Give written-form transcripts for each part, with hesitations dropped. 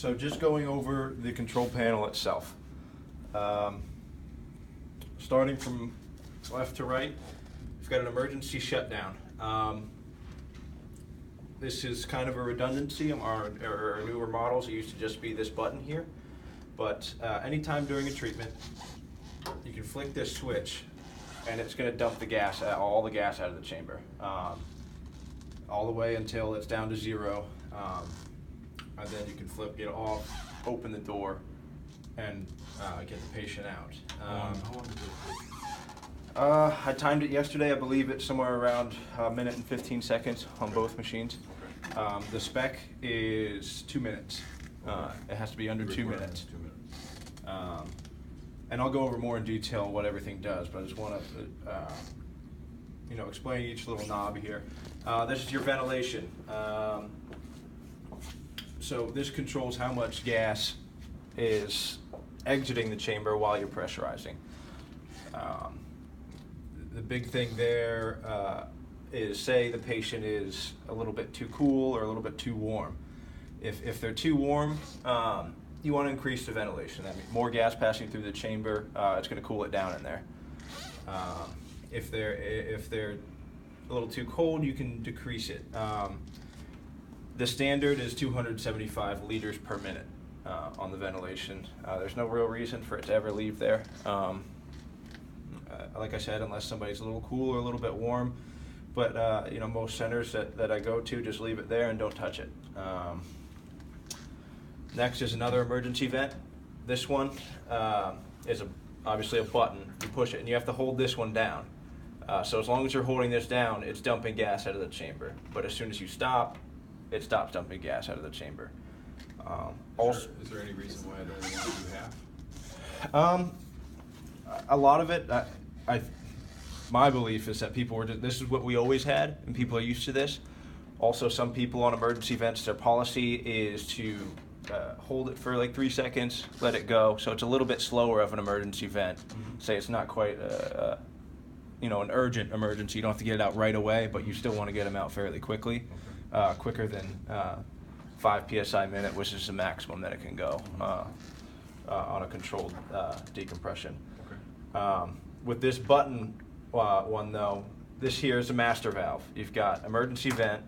So just going over the control panel itself. Starting from left to right, we've got an emergency shutdown. This is kind of a redundancy. Our newer models, it used to just be this button here. But anytime during a treatment, you can flick this switch and it's going to dump the gas, all the gas out of the chamber. All the way until it's down to 0. And then you can flip it off, open the door, and get the patient out. How long did it take? I timed it yesterday. I believe it's somewhere around a minute and 15 seconds on both machines. Okay. The spec is 2 minutes. It has to be under 2 minutes. 2 minutes. And I'll go over more in detail what everything does, but I just want to explain each little knob here. This is your ventilation. So this controls how much gas is exiting the chamber while you're pressurizing. The big thing there is, say the patient is a little bit too cool or a little bit too warm. If they're too warm, you want to increase the ventilation. That means more gas passing through the chamber. It's going to cool it down in there. If they're a little too cold, you can decrease it. The standard is 275 liters per minute on the ventilation. There's no real reason for it to ever leave there. Like I said, unless somebody's a little cool or a little bit warm. But most centers that I go to just leave it there and don't touch it. Next is another emergency vent. This one is obviously a button. You push it and you have to hold this one down. So as long as you're holding this down, it's dumping gas out of the chamber. But as soon as you stop, it stops dumping gas out of the chamber. Is there any reason why it only wants to do half? A lot of it, my belief is that people this is what we always had, and people are used to this. Also, some people on emergency vents, their policy is to hold it for like 3 seconds, let it go. So it's a little bit slower of an emergency vent. Mm-hmm. Say it's not quite an urgent emergency. You don't have to get it out right away, but you still want to get them out fairly quickly. Okay. Quicker than 5 psi a minute, which is the maximum that it can go on a controlled decompression. Okay. With this button one though, this here is a master valve. You've got emergency vent.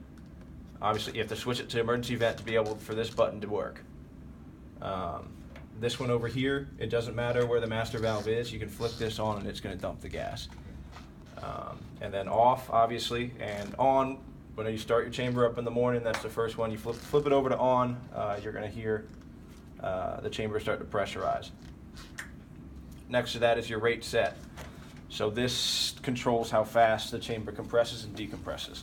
Obviously, you have to switch it to emergency vent to be able for this button to work. This one over here, it doesn't matter where the master valve is. You can flick this on and it's going to dump the gas. And then off, obviously, and on. When you start your chamber up in the morning, that's the first one. You flip it over to on, you're going to hear the chamber start to pressurize. Next to that is your rate set. So this controls how fast the chamber compresses and decompresses.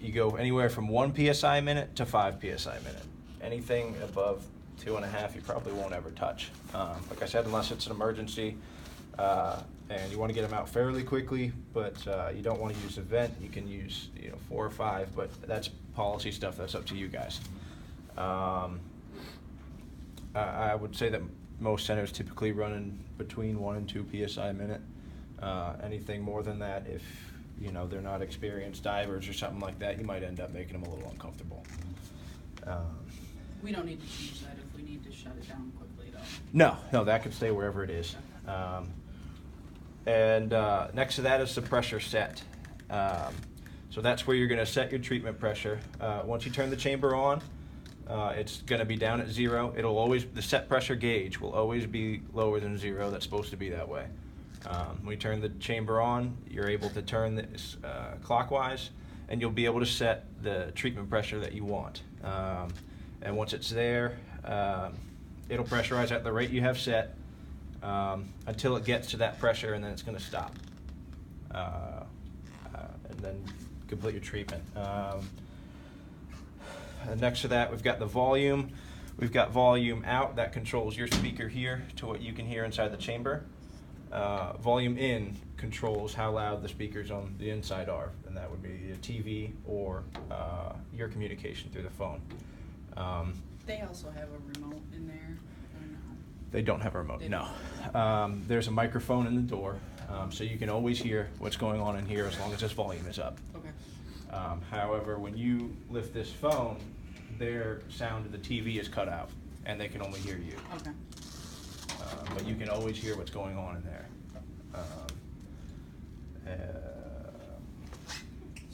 You go anywhere from 1 psi a minute to 5 psi a minute. Anything above 2.5, you probably won't ever touch. Like I said, unless it's an emergency. And you want to get them out fairly quickly, but you don't want to use a vent. You can use 4 or 5, but that's policy stuff. That's up to you guys. I would say that most centers typically run in between 1 and 2 psi a minute. Anything more than that, if they're not experienced divers or something like that, you might end up making them a little uncomfortable. We don't need to change that if we need to shut it down quickly, though. No, that can stay wherever it is. And next to that is the pressure set. So that's where you're going to set your treatment pressure. Once you turn the chamber on, it's going to be down at 0. The set pressure gauge will always be lower than 0. That's supposed to be that way. When you turn the chamber on, you're able to turn this clockwise, and you'll be able to set the treatment pressure that you want. And once it's there, it'll pressurize at the rate you have set until it gets to that pressure, and then it's going to stop. And then complete your treatment. And next to that, we've got the volume. We've got volume out. That controls your speaker here to what you can hear inside the chamber. Volume in controls how loud the speakers on the inside are, and that would be a TV or your communication through the phone. They also have a remote in there, or no? They don't have a remote, no. There's a microphone in the door, so you can always hear what's going on in here as long as this volume is up. Okay. However, when you lift this phone, their sound of the TV is cut out, and they can only hear you. Okay. But you can always hear what's going on in there.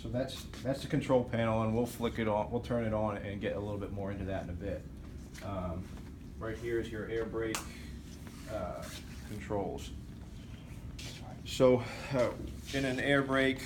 So that's the control panel, and we'll flick it on, we'll turn it on and get a little bit more into that in a bit. Right here is your air brake controls. So in an air brake,